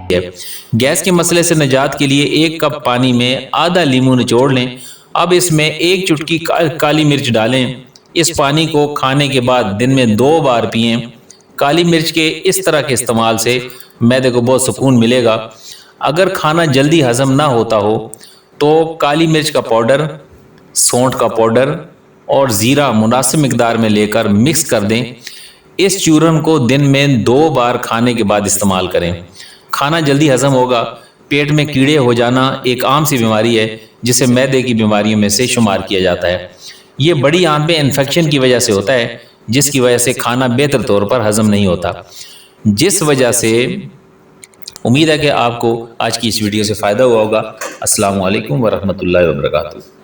है। गैस के मसले से निजात के लिए 1 कप पानी में आधा लीमू निचोड़ लें। अब इसमें 1 चुटकी काली मिर्च डालें। इस पानी को खाने के बाद दिन में 2 बार पिएं। काली मिर्च के इस तरह के इस्तेमाल से मैदे को बहुत सुकून मिलेगा। अगर खाना जल्दी हजम ना होता हो तो काली मिर्च का पाउडर, सौंठ का पाउडर और ज़ीरा मुनासिब मिकदार में लेकर मिक्स कर दें। इस चूरन को दिन में 2 बार खाने के बाद इस्तेमाल करें। खाना जल्दी हजम होगा। पेट में कीड़े हो जाना एक आम सी बीमारी है जिसे मैदे की बीमारियों में से शुमार किया जाता है। ये बड़ी आंत में इन्फेक्शन की वजह से होता है, जिसकी वजह से खाना बेहतर तौर पर हजम नहीं होता। जिस वजह से उम्मीद है कि आपको आज की इस वीडियो से फ़ायदा हुआ होगा। अस्सलामु अलैकुम वरहमतुल्लाहि वबरकातुहू।